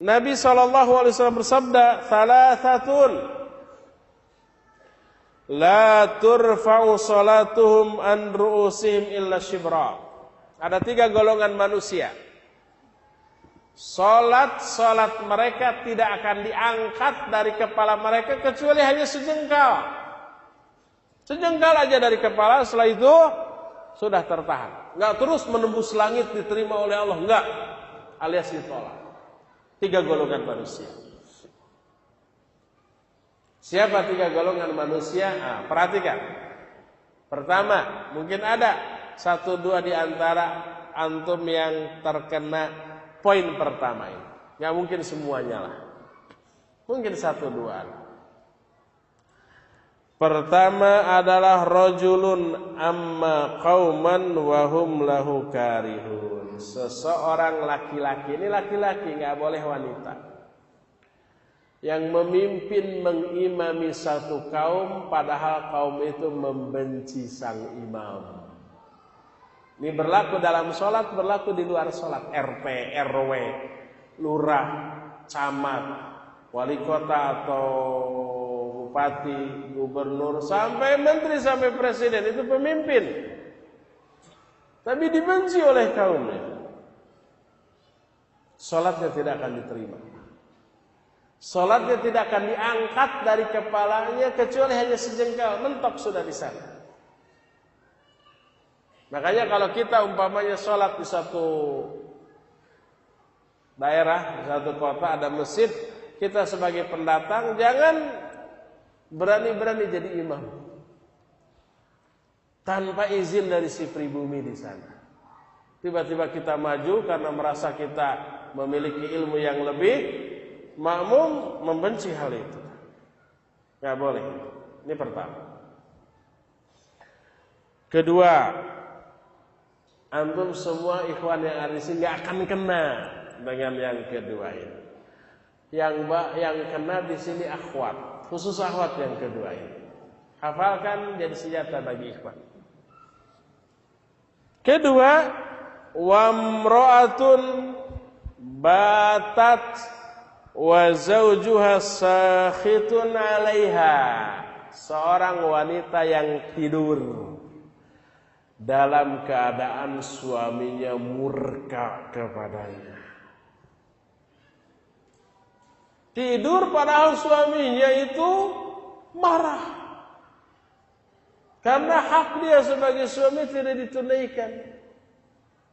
Nabi SAW bersabda, "Thalathatun la turfa'u salatuhum an ru'usihim illa shibra." Ada 3 golongan manusia. Salat mereka tidak akan diangkat dari kepala mereka kecuali hanya sejengkal. Sejengkal aja dari kepala, setelah itu sudah tertahan. Enggak terus menembus langit diterima oleh Allah, enggak. Alias ditolak. 3 golongan manusia. Siapa 3 golongan manusia? Nah, perhatikan. Pertama, mungkin ada 1-2 di antara antum yang terkena poin pertama ini. Nggak mungkin semuanya lah. Mungkin 1-2. Pertama adalah rajulun amma qauman wa hum lahu karihun. Seseorang laki-laki, ini laki-laki, nggak boleh wanita, yang memimpin mengimami satu kaum padahal kaum itu membenci sang imam. Ini berlaku dalam sholat, berlaku di luar sholat. RT, RW, lurah, camat, wali kota atau bupati, gubernur, sampai menteri, sampai presiden, itu pemimpin. Tapi dibenci oleh kaumnya. Sholatnya tidak akan diterima. Sholatnya tidak akan diangkat dari kepalanya kecuali hanya sejengkal, mentok sudah di sana. Makanya kalau kita umpamanya sholat di satu daerah, di satu kota ada masjid, kita sebagai pendatang jangan berani-berani jadi imam tanpa izin dari si pribumi di sana. Tiba-tiba kita maju karena merasa kita memiliki ilmu yang lebih, makmum membenci hal itu. Nggak boleh. Ini pertama. Kedua, antum semua ikhwan yang ada di sini nggak akan kena dengan yang kedua ini. Yang kena di sini akhwat, khusus akhwat yang kedua ini. Hafalkan, jadi senjata bagi ikhwan. Kedua, wamro'atun batat wa zawjuha sakhitun 'alaiha. Seorang wanita yang tidur dalam keadaan suaminya murka kepadanya. Tidur padahal suaminya itu marah. Karena hak dia sebagai suami tidak ditunaikan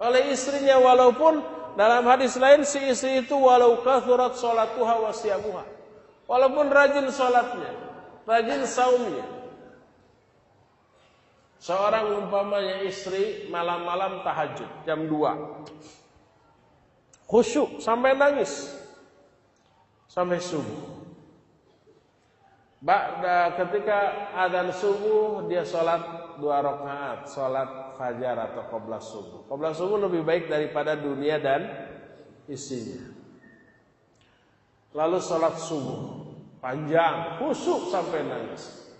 oleh istrinya, walaupun dalam hadis lain si istri itu walau kathurat sholatuha wa siyamuha. Walaupun rajin sholatnya, rajin saumnya. Seorang umpamanya istri malam-malam tahajud jam 2. Khusyuk sampai nangis sampai subuh. Ketika adzan subuh dia sholat 2 rakaat, sholat fajar atau qobliyah subuh. Qobliyah subuh lebih baik daripada dunia dan isinya. Lalu sholat subuh panjang, khusyuk sampai nangis.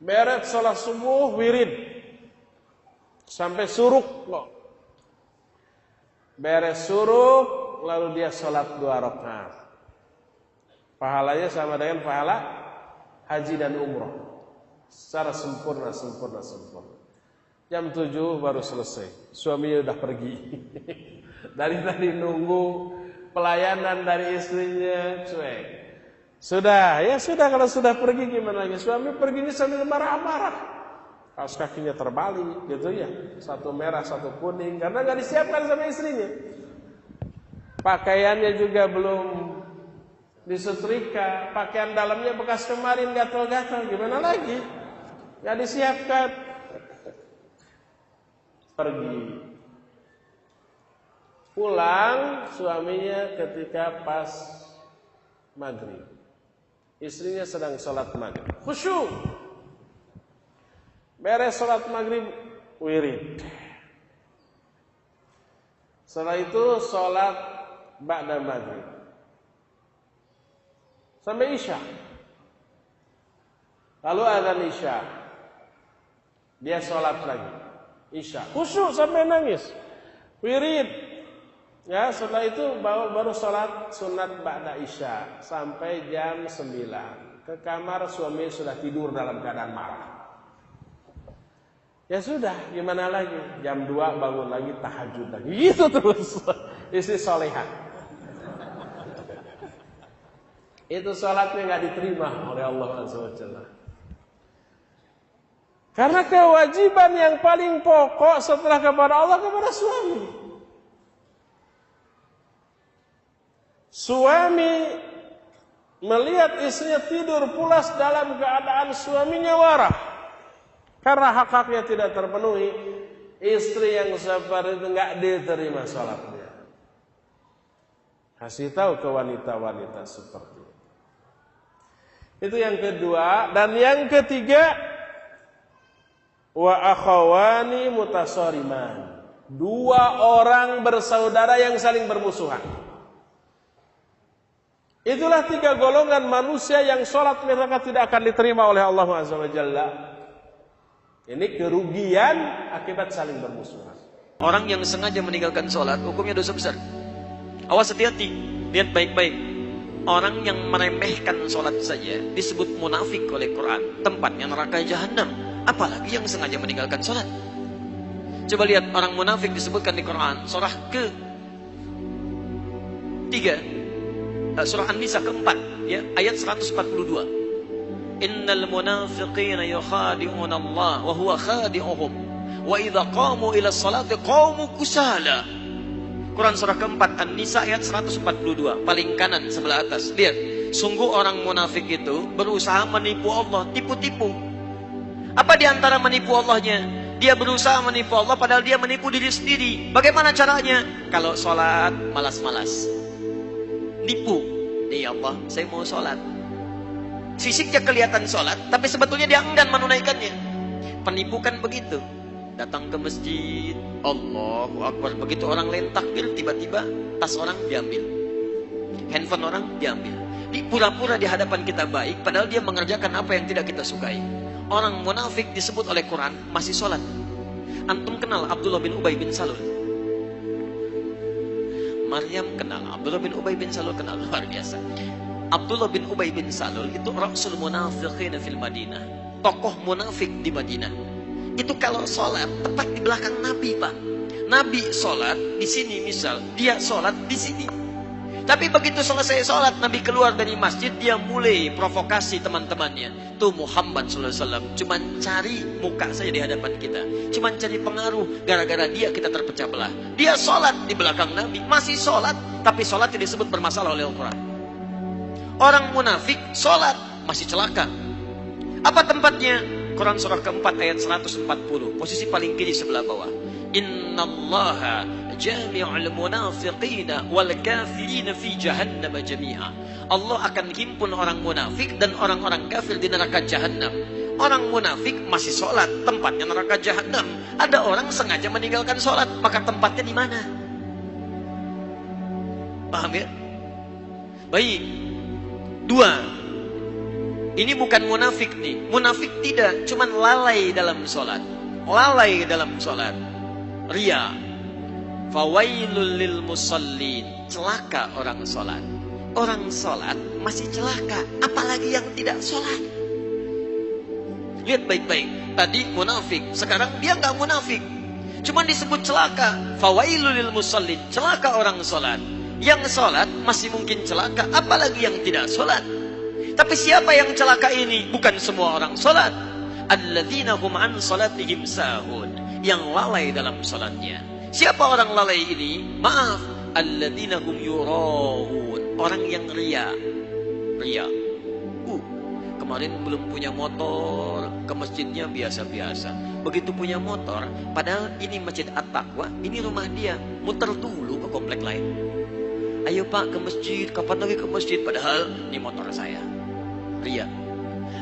Beres sholat subuh wirid sampai suruk loh. Beres suruk lalu dia sholat 2 rakaat. Pahalanya sama dengan pahala haji dan umroh secara sempurna. Jam 7 baru selesai, suaminya udah pergi. Dari tadi nunggu pelayanan dari istrinya, cuek. Sudah kalau sudah pergi gimana lagi? Suami perginya sambil marah-marah. Kaos kakinya terbalik gitu ya. Satu merah, satu kuning karena enggak disiapkan sama istrinya. Pakaiannya juga belum disetrika, pakaian dalamnya bekas kemarin gatal-gatal, gimana lagi? Enggak disiapkan. Pergi. Pulang suaminya ketika pas maghrib. Istrinya sedang sholat maghrib. Khusyuk. Beres sholat maghrib, wirid. Setelah itu sholat ba'da maghrib. Sampai isya. Lalu adzan isya. Dia sholat lagi. Isya. Khusyuk sampai nangis. Wirid. Ya, setelah itu baru sholat sunat ba'da isya sampai jam 9. Ke kamar, suami sudah tidur dalam keadaan marah. Ya sudah, gimana lagi? Jam 2 bangun lagi, tahajud lagi. Gitu terus. Istri solehah. Itu sholatnya nggak diterima oleh Allah Azza wa Jalla. Karena kewajiban yang paling pokok setelah kepada Allah kepada suami. Suami melihat istrinya tidur pulas dalam keadaan suaminya marah. Karena hak-haknya tidak terpenuhi, istri yang sabar itu nggak diterima sholatnya. Kasih tahu ke wanita-wanita seperti itu. Itu yang kedua. Dan yang ketiga, wa akhawani mutasariman. Dua orang bersaudara yang saling bermusuhan. Itulah tiga golongan manusia yang sholat mereka tidak akan diterima oleh Allah Azza wa Jalla. Ini kerugian akibat saling bermusuhan. Orang yang sengaja meninggalkan sholat, hukumnya dosa besar. Awas, hati-hati, lihat baik-baik. Orang yang meremehkan sholat saja disebut munafik oleh Quran, tempatnya neraka jahanam. Apalagi yang sengaja meninggalkan sholat. Coba lihat, orang munafik disebutkan di Quran, surah ke-3. Surah An-Nisa ke-4, ya, ayat 142. Innal munafiqina yukhadi'una Allah wa huwa khadi'uhum wa idza qamu ila sholati qamu kusala. Quran surah ke-4 An-Nisa ayat 142, paling kanan sebelah atas. Lihat, sungguh orang munafik itu berusaha menipu Allah, tipu-tipu. Apa di antara menipu Allahnya? Dia berusaha menipu Allah padahal dia menipu diri sendiri. Bagaimana caranya? Kalau sholat malas-malas, nipu. Ya Allah, saya mau sholat. Fisiknya kelihatan sholat, tapi sebetulnya dia enggan menunaikannya. Penipu kan begitu. Datang ke masjid, Allahu Akbar. Begitu orang lain takbir, tiba-tiba tas orang diambil, handphone orang diambil. Di pura-pura di hadapan kita baik, padahal dia mengerjakan apa yang tidak kita sukai. Orang munafik disebut oleh Quran masih sholat. Antum kenal Abdullah bin Ubay bin Salul? Maryam kenal, Abdullah bin Ubay bin Salul kenal, luar biasa. Abdullah bin Ubay bin Salul itu Rasul Munafiqin fil Madinah, tokoh munafik di Madinah. Itu kalau sholat tepat di belakang Nabi, Pak. Nabi sholat di sini misal, dia sholat di sini. Tapi begitu selesai sholat, Nabi keluar dari masjid, dia mulai provokasi teman-temannya. Tuh Muhammad SAW cuman cari muka saja di hadapan kita, cuman cari pengaruh. Gara-gara dia kita terpecah belah. Dia sholat di belakang Nabi, masih sholat, tapi sholat tidak disebut bermasalah oleh Al-Quran. Orang munafik sholat masih celaka. Apa tempatnya? Quran surah ke-4 ayat 140, posisi paling kiri sebelah bawah. Innallaha jami'ul munafiqina wal kafirina fi jahannam jami'a. Allah akan himpun orang munafik dan orang-orang kafir di neraka jahanam. Orang munafik masih sholat, tempatnya neraka jahanam. Ada orang sengaja meninggalkan sholat, maka tempatnya di mana? Paham ya? Baik. Dua. Ini bukan munafik nih. Munafik tidak, cuman lalai dalam sholat. Lalai dalam sholat. Ria. Fawailul lil musallin. Celaka orang sholat. Orang sholat masih celaka, apalagi yang tidak sholat. Lihat baik-baik. Tadi munafik, sekarang dia nggak munafik, cuman disebut celaka. Fawailul lil musallin. Celaka orang sholat. Yang sholat masih mungkin celaka, apalagi yang tidak sholat. Tapi siapa yang celaka ini? Bukan semua orang sholat. Alladzina hum an sholatihim sahun. Yang lalai dalam sholatnya. Siapa orang lalai ini? Maaf, alladzina hum yura'un. Orang yang ria. Ria. Kemarin belum punya motor, ke masjidnya biasa-biasa. Begitu punya motor, padahal ini Masjid At-Taqwa, ini rumah dia. Muter dulu ke komplek lain. Ayo Pak ke masjid, kapan lagi ke masjid? Padahal ini motor saya. Ria.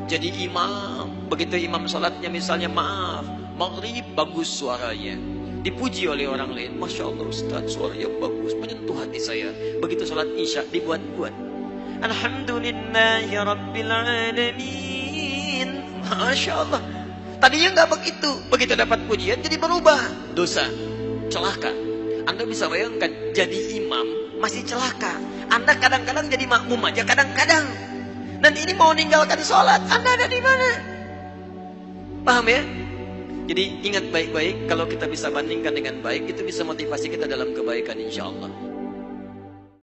Jadi imam, begitu imam sholatnya misalnya maaf, maghrib bagus suaranya, dipuji oleh orang lain, Masya Allah Ustaz suaranya bagus, menyentuh hati saya. Begitu sholat isya dibuat-buat, Alhamdulillahi Rabbil Alamin, Masya Allah. Tadinya nggak begitu, begitu dapat pujian jadi berubah, dosa, celaka. Anda bisa bayangkan, jadi imam masih celaka. Anda kadang-kadang jadi makmum aja kadang-kadang. Dan ini mau meninggalkan sholat, Anda ada di mana? Paham ya? Jadi ingat baik-baik, kalau kita bisa bandingkan dengan baik, itu bisa motivasi kita dalam kebaikan insya Allah.